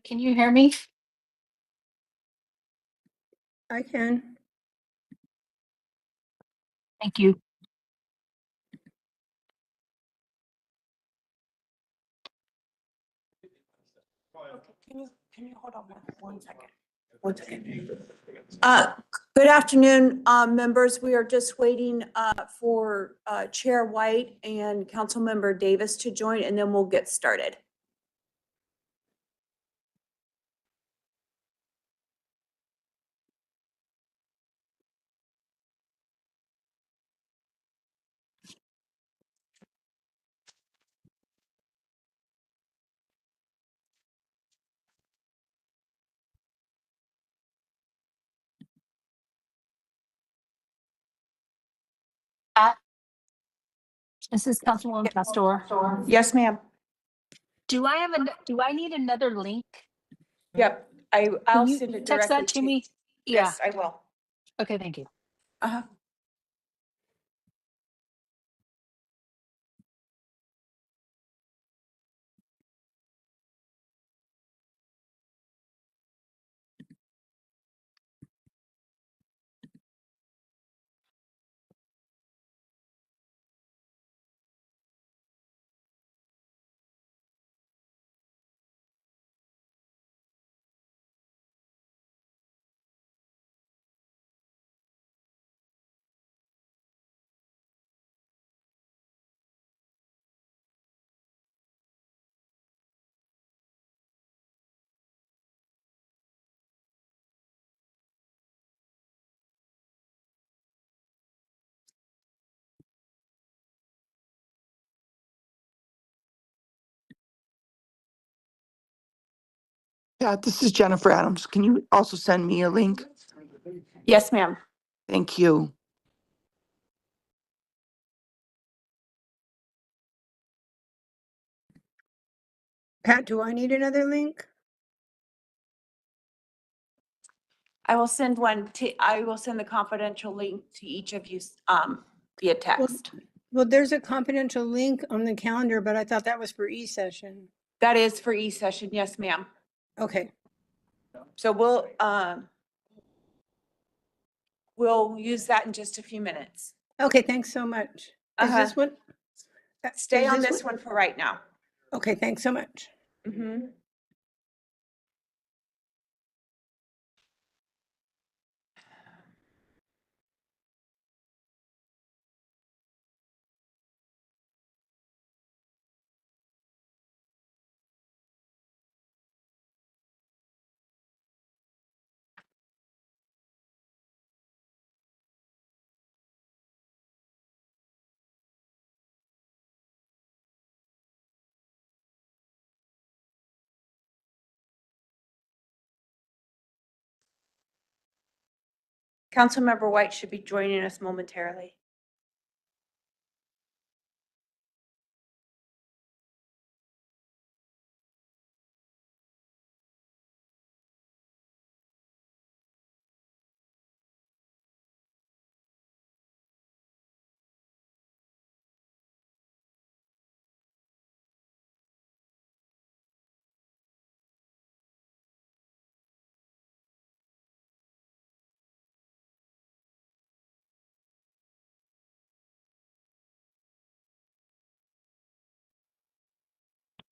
Can you hear me? I can. Thank you. Can you hold on one second? 1 second. Good afternoon, members. We are just waiting for Chair White and Councilmember Davis to join, and then we'll get started. This is Councilwoman Pastor. Yes, ma'am. Do I need another link? Yep, I'll Can you send it text directly that to me? Yeah. Yes, I will. Okay, thank you. Uh-huh. Yeah, this is Jennifer Adams. Can you also send me a link? Yes, ma'am. Thank you. Pat, do I need another link? I will send the confidential link to each of you via text. Well, there's a confidential link on the calendar, but I thought that was for e-session. That is for e-session. Yes, ma'am. Okay, So we'll use that in just a few minutes. okay, thanks so much. Is this one? Stay is on this one for right now. Okay, thanks so much. Mhm. Councilmember White should be joining us momentarily.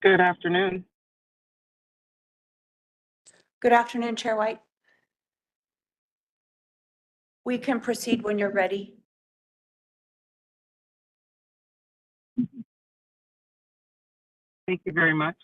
Good afternoon. Good afternoon, Chair White. We can proceed when you're ready. Thank you very much.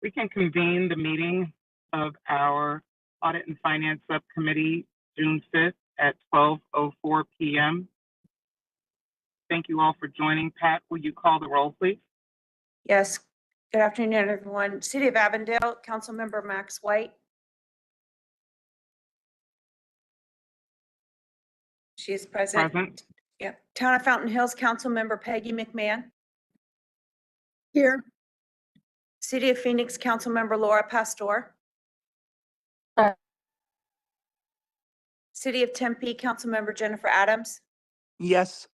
We can convene the meeting of our Audit and Finance Subcommittee June 5th at 12:04 p.m. Thank you all for joining. Pat, will you call the roll, please? Yes. Good afternoon, everyone. City of Avondale, Councilmember Max White. She is present. Present. Yep. Town of Fountain Hills, Councilmember Peggy McMahon. Here, City of Phoenix, Councilmember Laura Pastor. Sorry. City of Tempe, Councilmember Jennifer Adams. Yes.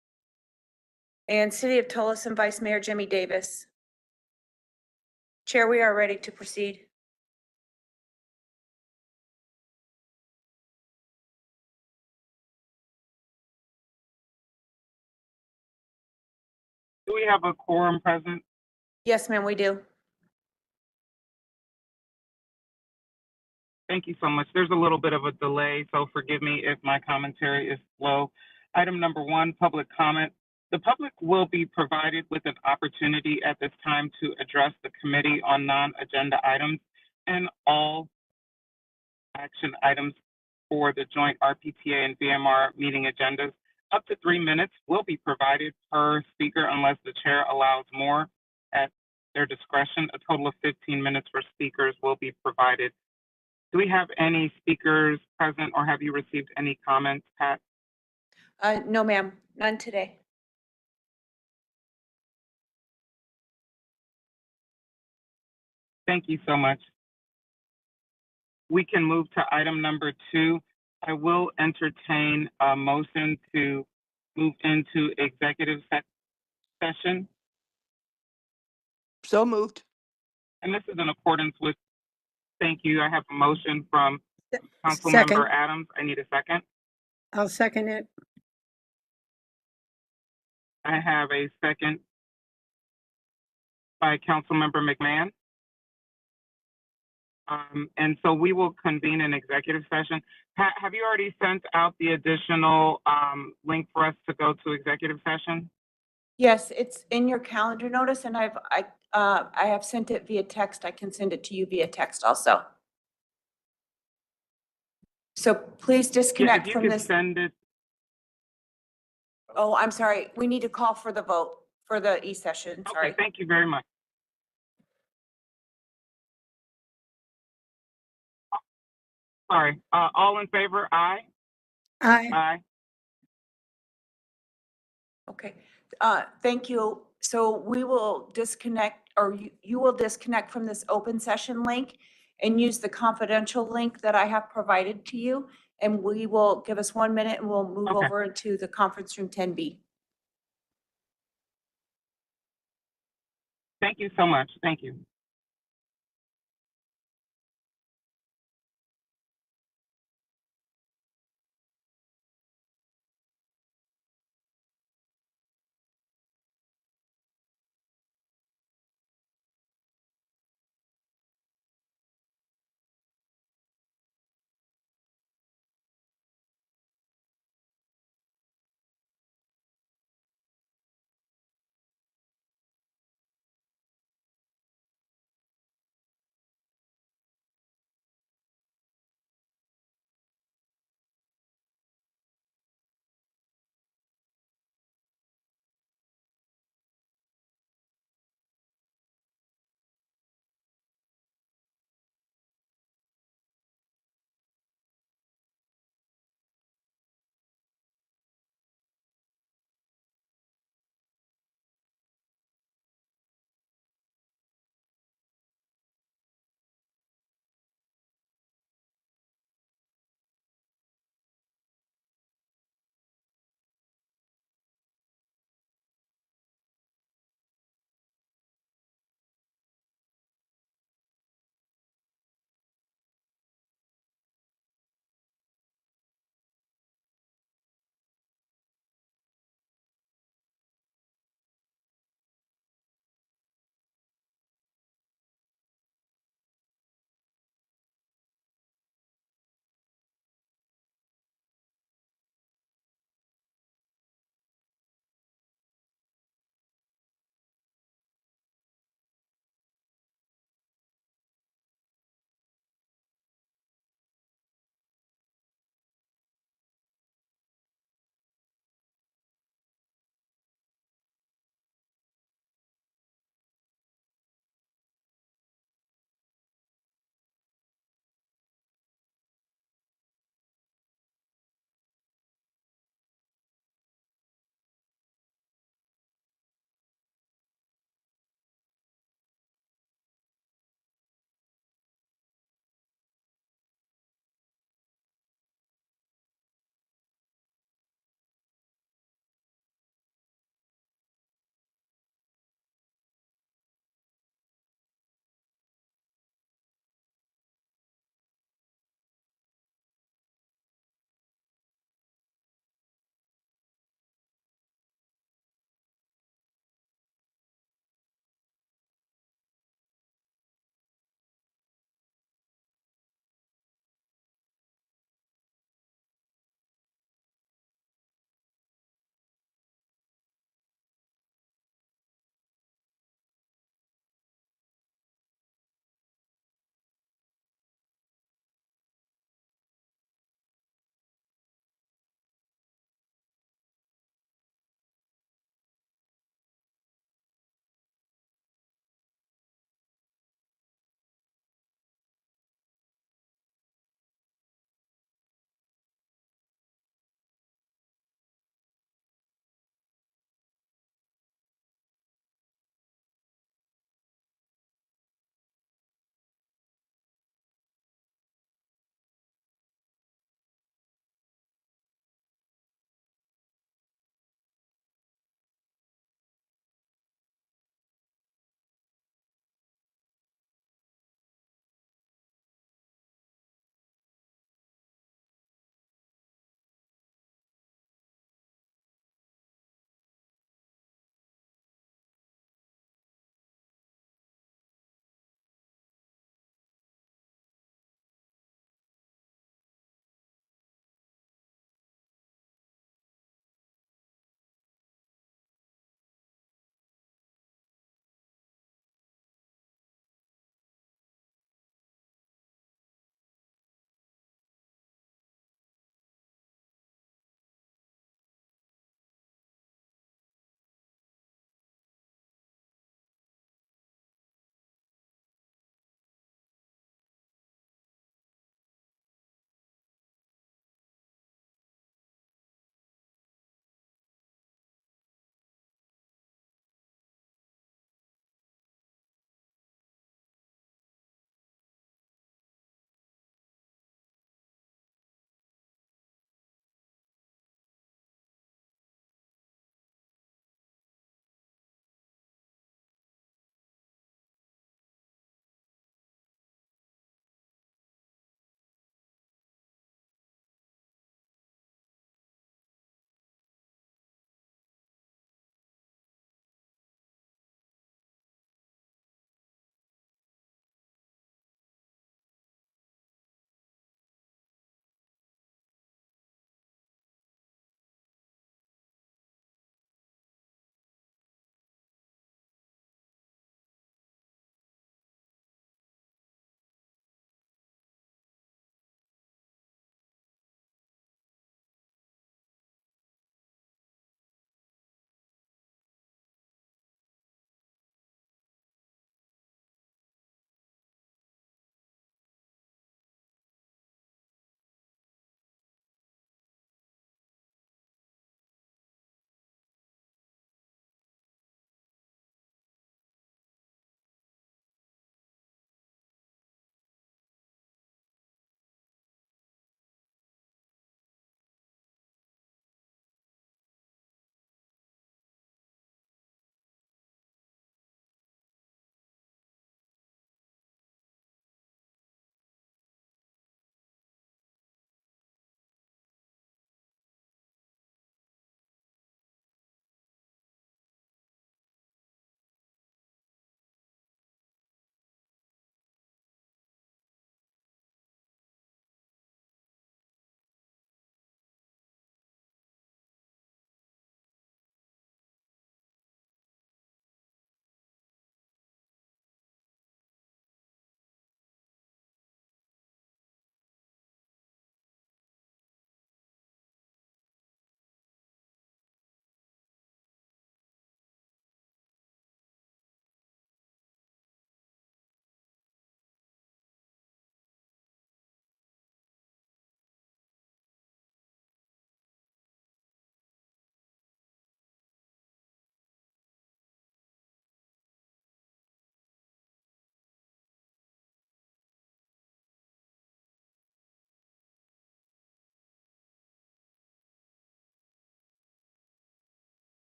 And City of Tolleson Vice Mayor Jimmy Davis. Chair, we are ready to proceed. Do we have a quorum present? Yes, ma'am, we do. Thank you so much. There's a little bit of a delay, so forgive me if my commentary is slow. Item number 1, public comment. The public will be provided with an opportunity at this time to address the committee on non-agenda items and all action items for the joint RPTA and VMR meeting agendas. Up to 3 minutes will be provided per speaker unless the chair allows more at their discretion. A total of 15 minutes for speakers will be provided. Do we have any speakers present or have you received any comments, Pat? No, ma'am, none today. Thank you so much. We can move to item number 2. I will entertain a motion to move into executive session. So moved. And this is in accordance with, thank you. I have a motion from Second. Councilmember Adams. I need a second. I'll second it. I have a second by Councilmember McMahon. And so we will convene an executive session. Pat, have you already sent out the additional link for us to go to executive session? Yes, it's in your calendar notice and I have sent it via text. I can send it to you via text also. So please Yeah, if disconnect you from could this. send it. Oh, I'm sorry. We need to call for the vote for the e-session. Sorry. Okay, thank you very much. Sorry, all in favor, aye? Aye. Aye. Okay, thank you. So we will disconnect, or you will disconnect from this open session link and use the confidential link that I have provided to you. And we will, give us 1 minute and we'll move Okay. over into the conference room 10B. Thank you so much. Thank you.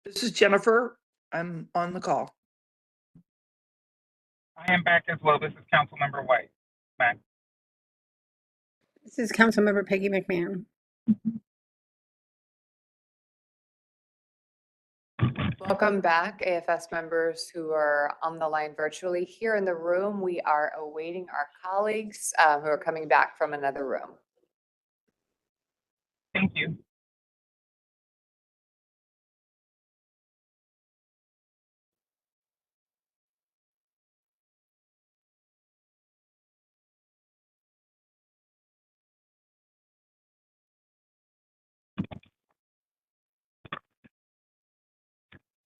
This is Jennifer. I'm on the call. I am back as well. This is Councilmember White. Back. This is Councilmember Peggy McMahon. Welcome back, AFS members who are on the line virtually. Here in the room, we are awaiting our colleagues who are coming back from another room. Thank you.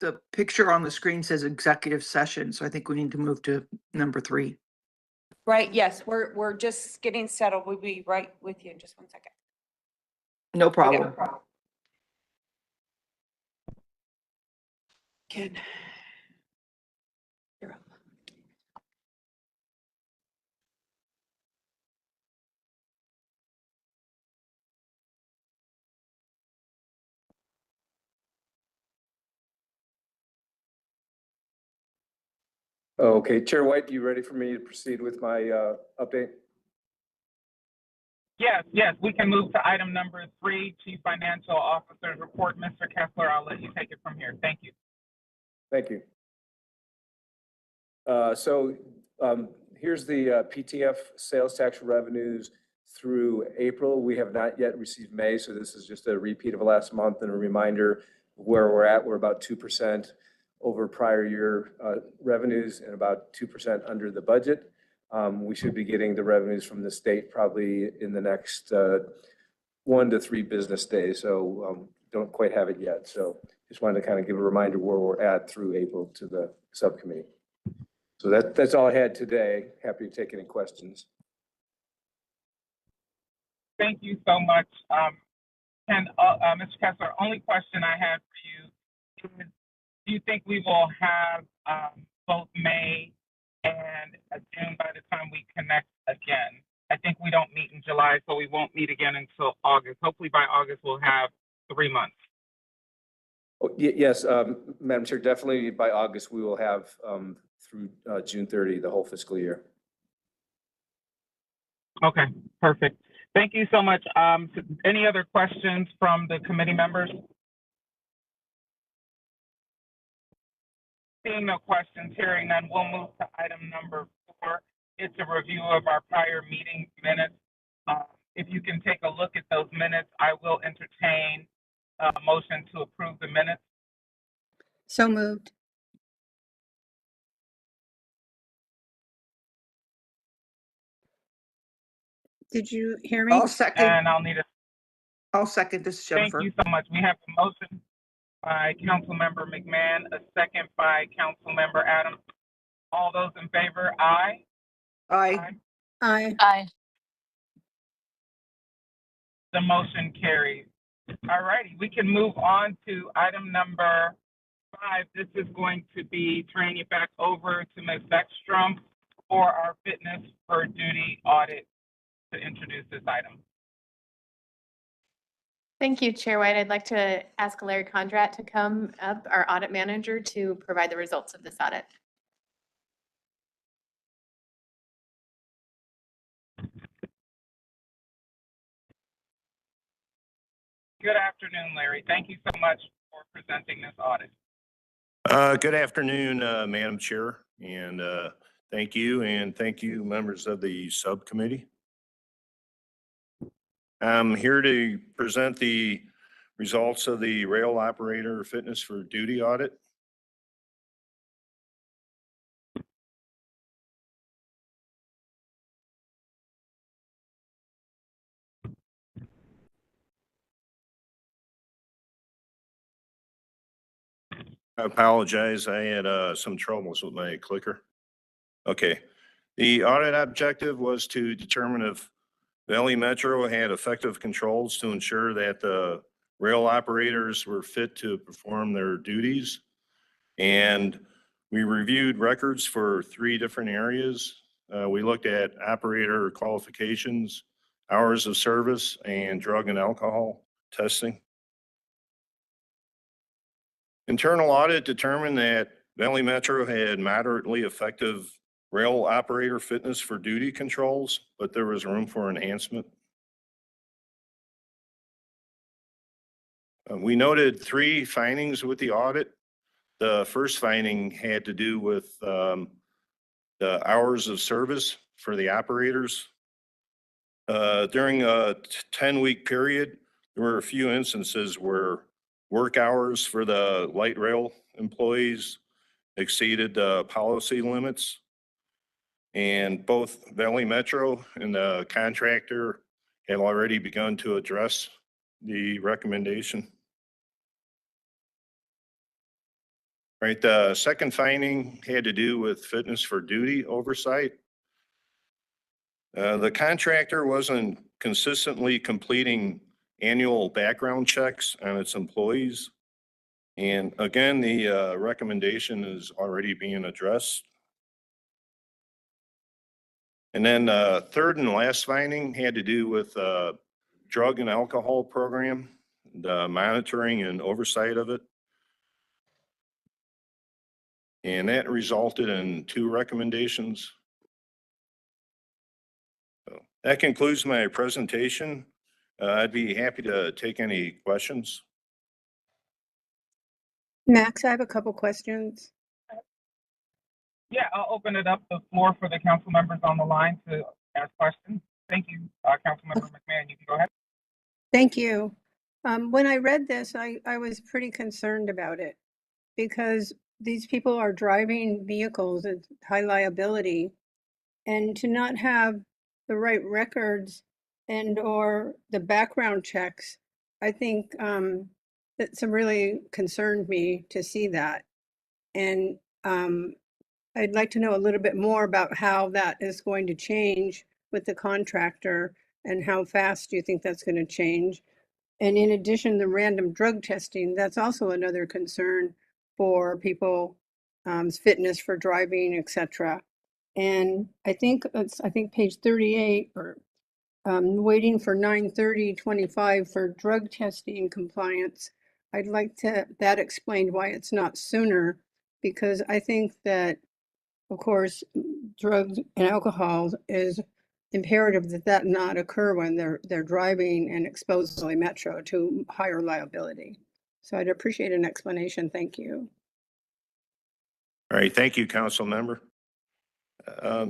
The picture on the screen says executive session, so I think we need to move to number 3. Right, yes, we're just getting settled. We'll be right with you in just one second. No problem. Ken. You're up. Okay, Chair White, you ready for me to proceed with my update? Yes, we can move to item number 3, Chief Financial Officer's report. Mr. Kessler, I'll let you take it from here. Thank you. Thank you. Here's the PTF sales tax revenues through April. We have not yet received May, so this is just a repeat of last month and a reminder of where we're at. We're about 2% over prior year revenues and about 2% under the budget. We should be getting the revenues from the state probably in the next 1 to 3 business days. So don't quite have it yet. So just wanted to kind of give a reminder where we're at through April to the subcommittee. So that's all I had today. Happy to take any questions. Thank you so much. Mr. Kessler, only question I have for you is, do you think we will have both May and June by the time we connect again? I think we don't meet in July, so we won't meet again until August. Hopefully by August, we'll have 3 months. Oh, yes, Madam Chair, definitely by August, we will have through June 30, the whole fiscal year. Okay, perfect. Thank you so much. Any other questions from the committee members? Seeing no questions, hearing none, we'll move to item number 4. It's a review of our prior meeting minutes. If you can take a look at those minutes, I will entertain a motion to approve the minutes. So moved. Did you hear me? I'll second. And I'll need a I'll second this, thank Jennifer. you so much. We have a motion by Councilmember McMahon, a second by Councilmember Adams. All those in favor, aye. Aye. Aye. Aye. The motion carries. All righty, we can move on to item number 5. This is going to be turning it back over to Ms. Beckstrom for our fitness for duty audit to introduce this item. Thank you, Chair White. I'd like to ask Larry Condrat to come up, our audit manager, to provide the results of this audit. Good afternoon, Larry. Thank you so much for presenting this audit. Good afternoon, Madam Chair, and thank you, members of the subcommittee. I'm here to present the results of the rail operator fitness for duty audit. I apologize. I had some troubles with my clicker. Okay. The audit objective was to determine if Valley Metro had effective controls to ensure that the rail operators were fit to perform their duties. And we reviewed records for 3 different areas. We looked at operator qualifications, hours of service, and drug and alcohol testing. Internal audit determined that Valley Metro had moderately effective rail operator fitness for duty controls, but there was room for enhancement. We noted 3 findings with the audit. The first finding had to do with the hours of service for the operators. During a 10-week period, there were a few instances where work hours for the light rail employees exceeded the policy limits. And both Valley Metro and the contractor have already begun to address the recommendation. Right, the second finding had to do with fitness for duty oversight. The contractor wasn't consistently completing annual background checks on its employees. And again, the recommendation is already being addressed. And then third and last finding had to do with drug and alcohol program, the monitoring and oversight of it. And that resulted in 2 recommendations. So that concludes my presentation. I'd be happy to take any questions. Max, I have a couple questions. Yeah, I'll open it up the floor for the council members on the line to ask questions. Thank you, Councilmember McMahon. You can go ahead. Thank you. When I read this, I was pretty concerned about it because these people are driving vehicles at high liability, and to not have the right records and or the background checks, I think that's really concerned me to see that. And I'd like to know a little bit more about how that is going to change with the contractor and how fast do you think that's going to change? And in addition, the random drug testing, that's also another concern for people, fitness for driving, etc. And I think page 38 or waiting for 9/30/25 for drug testing compliance. I'd like that explained why it's not sooner, because I think that, of course, drugs and alcohol is imperative that not occur when they're driving and expose Valley Metro to higher liability. So I'd appreciate an explanation. Thank you. All right, thank you, Council Member.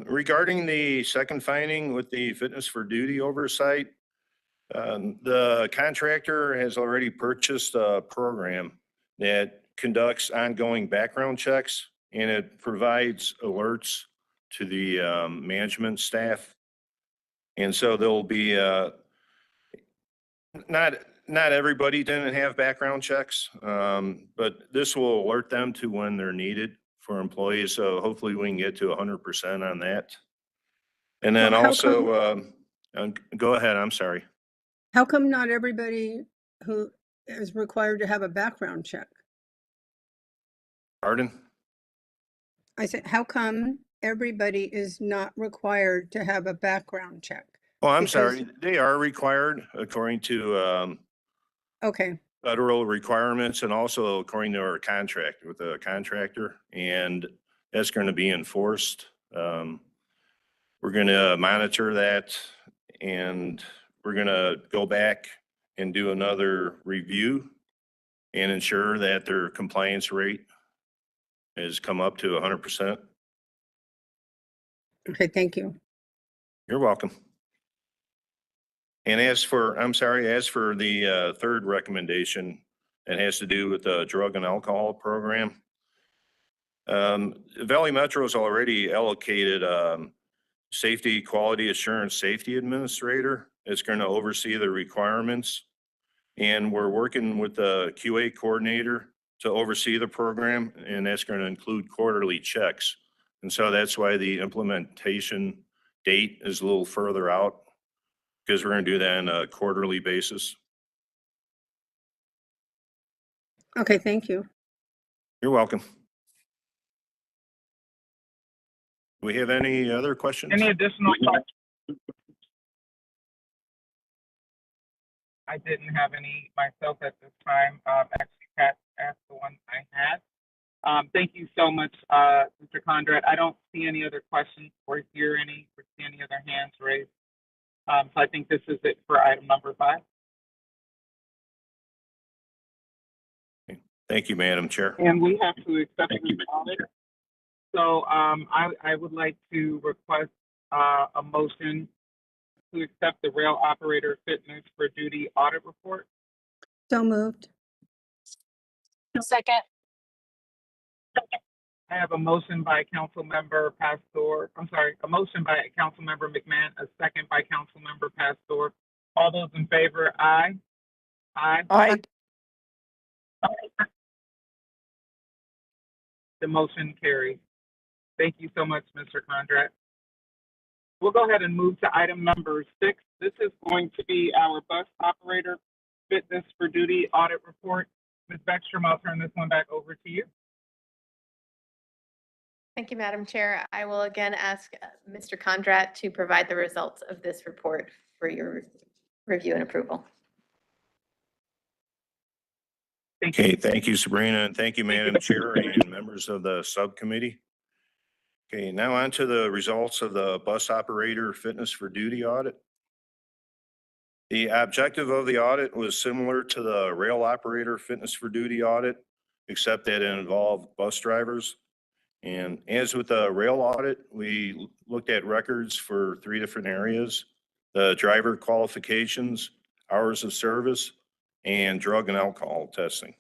Regarding the second finding with the fitness for duty oversight, the contractor has already purchased a program that conducts ongoing background checks, and it provides alerts to the management staff. And so there'll be not everybody didn't have background checks, but this will alert them to when they're needed for employees. So hopefully we can get to 100% on that. And then Well, also, go ahead, I'm sorry. How come not everybody who is required to have a background check? Pardon? I said, how come everybody is not required to have a background check? Oh, I'm Because- sorry. They are required according to Okay, federal requirements and also according to our contract with the contractor, and that's going to be enforced. We're going to monitor that, and we're going to go back and do another review and ensure that their compliance rate has come up to 100%. okay, thank you. You're welcome. And as for the third recommendation, it has to do with the drug and alcohol program. Valley Metro has already allocated safety, quality assurance, safety administrator. It's going to oversee the requirements. And we're working with the QA coordinator to oversee the program, and that's going to include quarterly checks. And so that's why the implementation date is a little further out, because we're going to do that on a quarterly basis. Okay, thank you. You're welcome. Do we have any other questions? Any additional questions? I didn't have any myself at this time. Actually, catch as the one I had. Thank you so much, Mr. Conrad. I don't see any other questions or see any other hands raised. So I think this is it for item number 5. Thank you, Madam Chair. And we have to accept the audit. So I would like to request a motion to accept the rail operator fitness for duty audit report. So moved. Second. I have a motion by Councilmember Pastor. A motion by Councilmember McMahon, a second by Councilmember Pastor. All those in favor, aye. Aye. Aye. The motion carries. Thank you so much, Mr. Conrad. We'll go ahead and move to item number 6. This is going to be our bus operator fitness for duty audit report. Ms. Beckstrom, I'll turn this one back over to you. Thank you, Madam Chair. I will again ask Mr. Conrad to provide the results of this report for your review and approval. Okay, thank you, Sabrina, and thank you, Madam Chair and members of the subcommittee. Okay, now on to the results of the bus operator fitness for duty audit. The objective of the audit was similar to the rail operator fitness for duty audit, except that it involved bus drivers. And as with the rail audit, we looked at records for 3 different areas: the driver qualifications, hours of service, and drug and alcohol testing.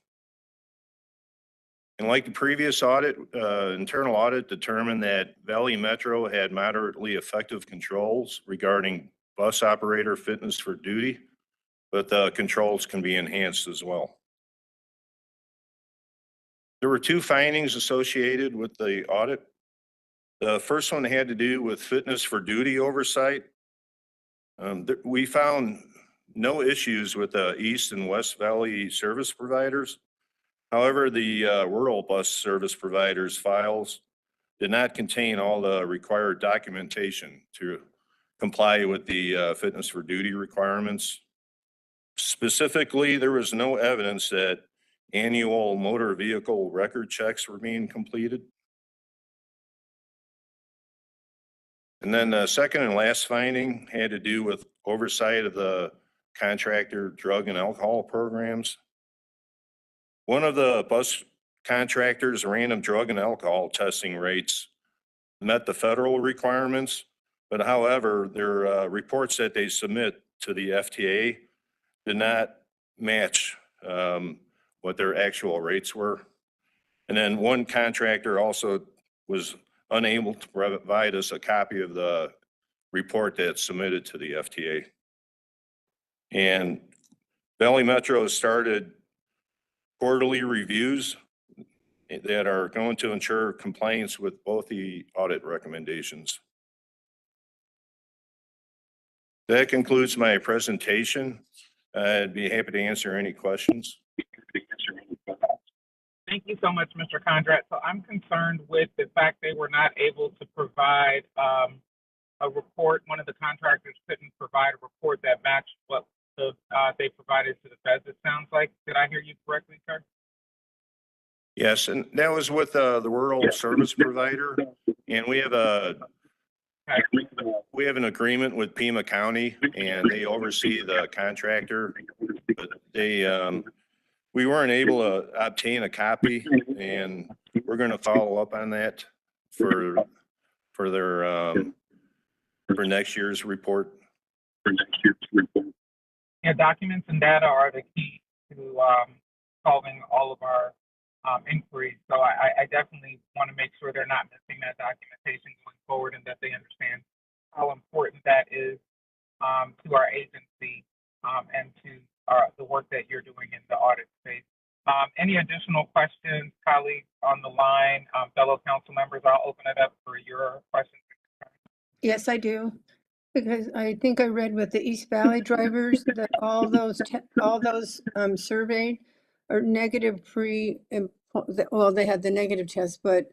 And like the previous audit, internal audit determined that Valley Metro had moderately effective controls regarding bus operator fitness for duty, but the controls can be enhanced as well. There were 2 findings associated with the audit. The first one had to do with fitness for duty oversight. We found no issues with the East and West Valley service providers. However, the rural bus service providers' files did not contain all the required documentation to comply with the fitness for duty requirements. Specifically, there was no evidence that annual motor vehicle record checks were being completed. And then the second and last finding had to do with oversight of the contractor drug and alcohol programs. One of the bus contractors' random drug and alcohol testing rates met the federal requirements, but however, their reports that they submit to the FTA did not match what their actual rates were. And then one contractor also was unable to provide us a copy of the report that's submitted to the FTA. And Valley Metro has started quarterly reviews that are going to ensure compliance with both the audit recommendations. That concludes my presentation. I'd be happy to answer any questions. Thank you so much, Mr. Conrad. So I'm concerned with the fact they were not able to provide a report. One of the contractors couldn't provide a report that matched what they provided to the feds, it sounds like. Did I hear you correctly, sir? Yes, and that was with the rural service provider, and we have an agreement with Pima County, and they oversee the contractor. But we weren't able to obtain a copy, and we're going to follow up on that for their for next year's report. Yeah, documents and data are the key to solving all of our inquiries. So I definitely want to make sure they're not missing that documentation going forward, and that they understand how important that is to our agency and to the work that you're doing in the audit space. Any additional questions, colleagues on the line, fellow council members? I'll open it up for your questions. Yes, I do. Because I think I read with the East Valley drivers that all those surveyed are negative well, they had the negative test, but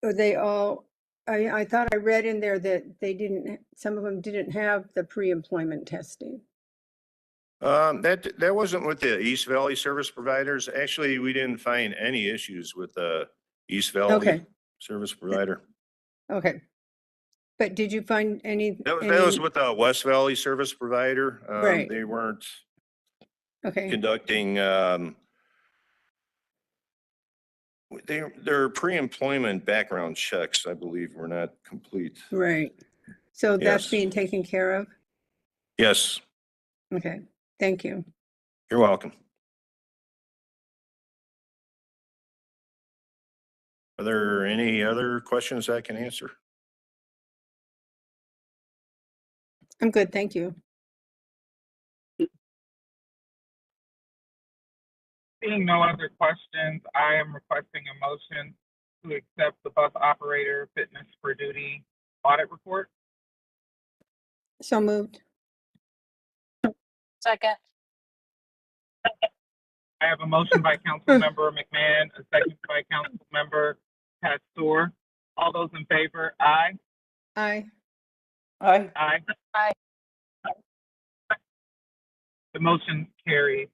they all, I thought I read in there that some of them didn't have the pre-employment testing. That wasn't with the East Valley service providers. Actually, we didn't find any issues with the East Valley Okay. service provider. Okay. But did you find any? That was with the West Valley service provider. Right. They weren't Okay, conducting, their pre-employment background checks, I believe, were not complete. right. So that's Yes. being taken care of? Yes, Okay, thank you. you're welcome. Are there any other questions I can answer? I'm good, thank you. Seeing no other questions, I am requesting a motion to accept the bus operator fitness for duty audit report. So moved. Second. I have a motion by Councilmember McMahon, a second by Councilmember Pastor. All those in favor, aye. Aye. Aye. Aye. The motion carries.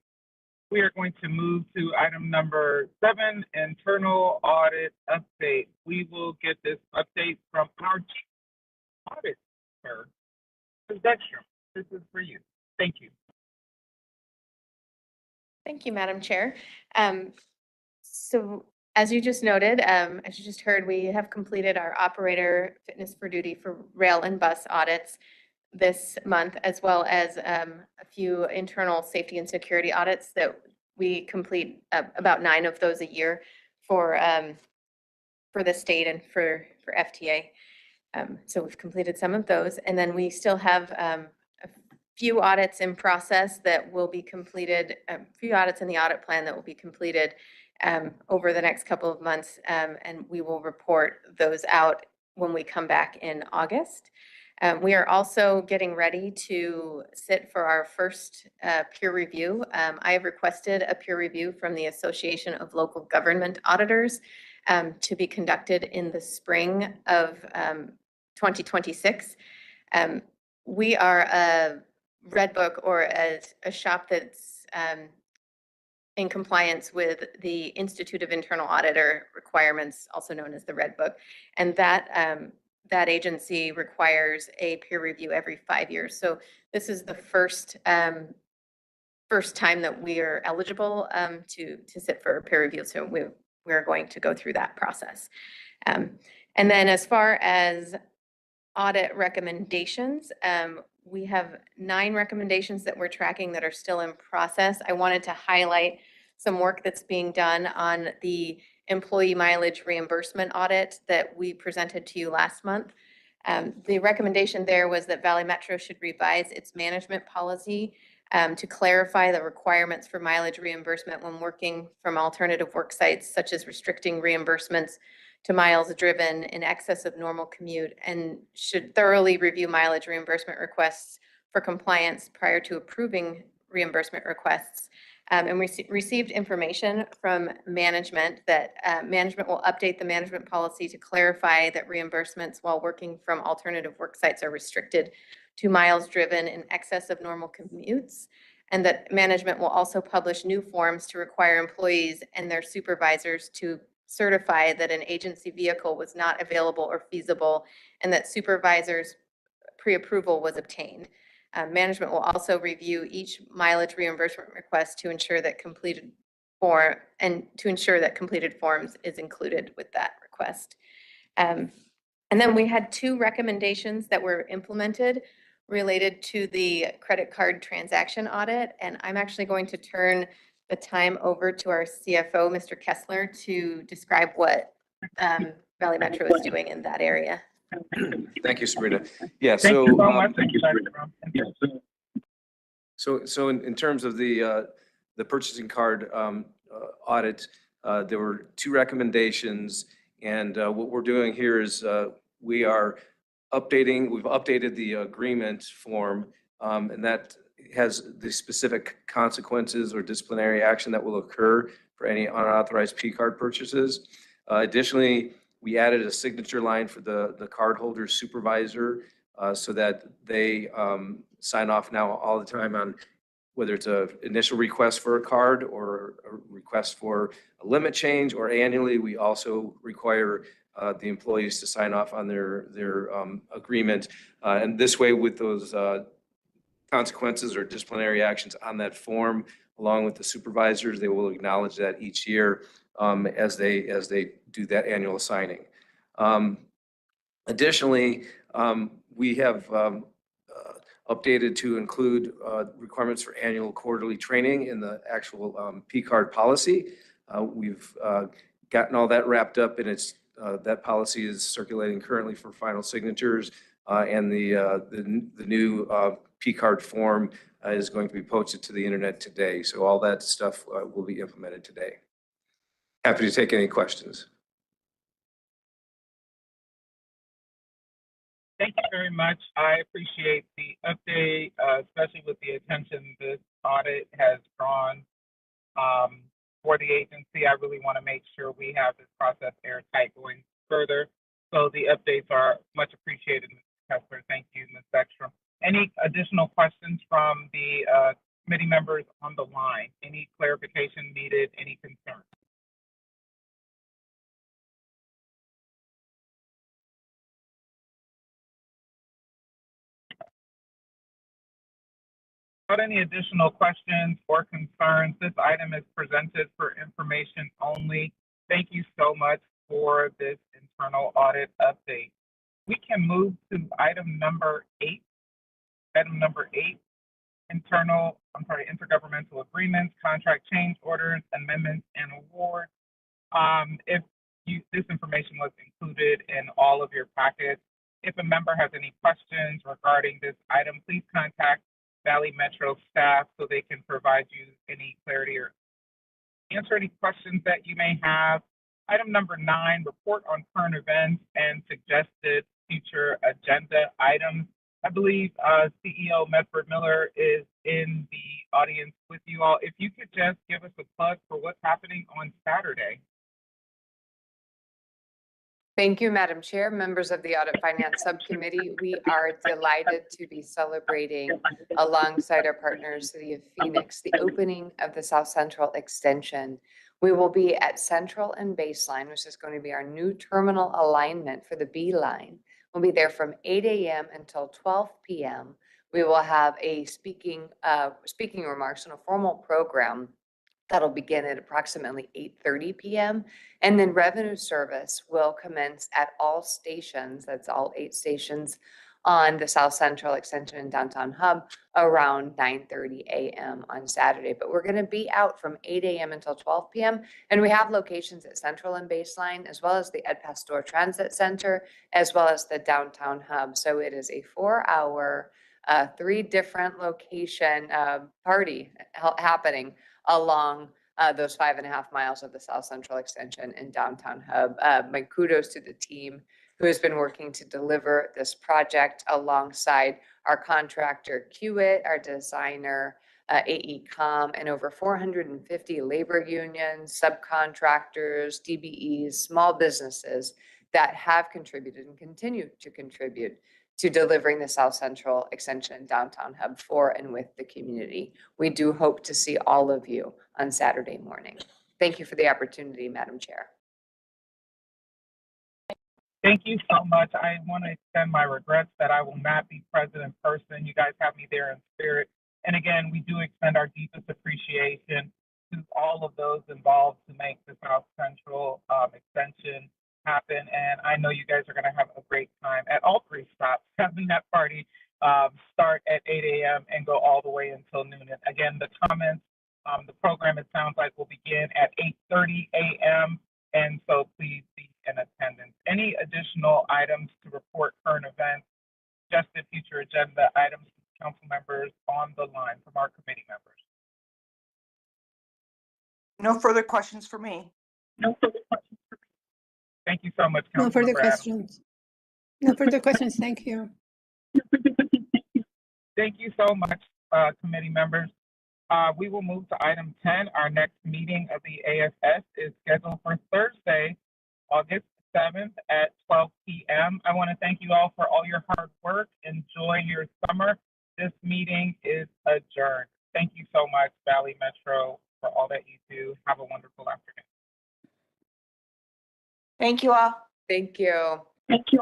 We are going to move to item number 7, internal audit update. We will get this update from our chief auditor. Ms. Beckstrom, this is for you. Thank you. Thank you, Madam Chair. So as you just noted, as you just heard, we have completed our operator fitness for duty for rail and bus audits this month, as well as a few internal safety and security audits that we complete, about 9 of those a year for the state and for FTA. So we've completed some of those, and then we still have a few audits in process that will be completed, a few audits in the audit plan that will be completed over the next couple of months, and we will report those out when we come back in August. We are also getting ready to sit for our first peer review. I have requested a peer review from the Association of Local Government Auditors to be conducted in the spring of 2026. We are a Red Book, or a shop that's in compliance with the Institute of Internal Auditor requirements, also known as the Red Book. And that agency requires a peer review every 5 years. So this is the first time that we are eligible to sit for a peer review. So we're going to go through that process. And then as far as audit recommendations, we have 9 recommendations that we're tracking that are still in process. I wanted to highlight some work that's being done on the employee mileage reimbursement audit that we presented to you last month. The recommendation there was that Valley Metro should revise its management policy to clarify the requirements for mileage reimbursement when working from alternative work sites, such as restricting reimbursements to miles driven in excess of normal commute, and should thoroughly review mileage reimbursement requests for compliance prior to approving reimbursement requests. And we received information from management that management will update the management policy to clarify that reimbursements while working from alternative work sites are restricted to miles driven in excess of normal commutes, and that management will also publish new forms to require employees and their supervisors to certify that an agency vehicle was not available or feasible, and that supervisors' pre-approval was obtained. Management will also review each mileage reimbursement request to ensure that completed forms is included with that request. And then we had 2 recommendations that were implemented related to the credit card transaction audit, and I'm actually going to turn the time over to our CFO, Mr. Kessler, to describe what Valley Metro is doing in that area. Thank you, Sabrina. Yeah, Thank you so much. Thank you, Sabrina. So in terms of the purchasing card audit, there were 2 recommendations, and what we're doing here is we've updated the agreement form, and that has the specific consequences or disciplinary action that will occur for any unauthorized P card purchases. Additionally, we added a signature line for the cardholder supervisor so that they sign off now all the time on whether it's a initial request for a card or a request for a limit change, or annually, we also require the employees to sign off on their agreement. And this way, with those consequences or disciplinary actions on that form, along with the supervisors, they will acknowledge that each year as they do that annual signing. Additionally, we have updated to include requirements for annual quarterly training in the actual P card policy. We've gotten all that wrapped up, and it's that policy is circulating currently for final signatures, and the new P card form is going to be posted to the internet today. So all that stuff will be implemented today. Happy to take any questions. Thank you very much. I appreciate the update, especially with the attention this audit has drawn for the agency. I really want to make sure we have this process airtight going further. So the updates are much appreciated, Mr. Kessler. Thank you, Ms. Beckstrom. Any additional questions from the committee members on the line? Any clarification needed? Any concerns? Without any additional questions or concerns, this item is presented for information only. Thank you so much for this internal audit update. We can move to item number 8. Item number 8, intergovernmental agreements, contract change orders, amendments, and awards. This information was included in all of your packets. If a member has any questions regarding this item, please contact Valley Metro staff so they can provide you any clarity or answer any questions that you may have. Item number 9, report on current events and suggested future agenda items. I believe CEO Medford Miller is in the audience with you all. If you could just give us a plug for what's happening on Saturday. Thank you, Madam Chair, members of the Audit Finance Subcommittee. We are delighted to be celebrating alongside our partners, City of Phoenix, the opening of the South Central Extension. We will be at Central and Baseline, which is going to be our new terminal alignment for the B line. We'll be there from 8 a.m. until 12 p.m. We will have a speaking remarks and a formal program that'll begin at approximately 8:30 p.m. And then revenue service will commence at all stations, that's all 8 stations on the South Central Extension and Downtown Hub around 9:30 a.m. on Saturday. But we're going to be out from 8 a.m. until 12 p.m. And we have locations at Central and Baseline, as well as the Ed Pastor Transit Center, as well as the Downtown Hub. So it is a 4-hour, 3 different location party happening along those 5.5 miles of the South Central Extension and Downtown Hub. My kudos to the team who has been working to deliver this project alongside our contractor, Kiewit, our designer, AECom, and over 450 labor unions, subcontractors, DBEs, small businesses that have contributed and continue to contribute to delivering the South Central Extension and Downtown Hub for and with the community. We do hope to see all of you on Saturday morning. Thank you for the opportunity, Madam Chair. Thank you so much. I want to extend my regrets that I will not be present in person. You guys have me there in spirit. And again, we do extend our deepest appreciation to all of those involved to make the South Central Extension happen. And I know you guys are going to have a great time at all 3 stops, having that party start at 8 a.m. and go all the way until noon. And again, the comments, the program, it sounds like, will begin at 8:30 a.m. And so please be in attendance. Any additional items to report current events, suggested future agenda items, council members on the line from our committee members? No further questions for me. No further questions for me. Thank you so much, No further Councilmember Adams. questions. No further questions. Thank you. Thank you so much, committee members. We will move to item 10. Our next meeting of the AFS is scheduled for Thursday, August 7th at 12 p.m. I want to thank you all for all your hard work. Enjoy your summer. This meeting is adjourned. Thank you so much, Valley Metro, for all that you do. Have a wonderful afternoon. Thank you all. Thank you. Thank you.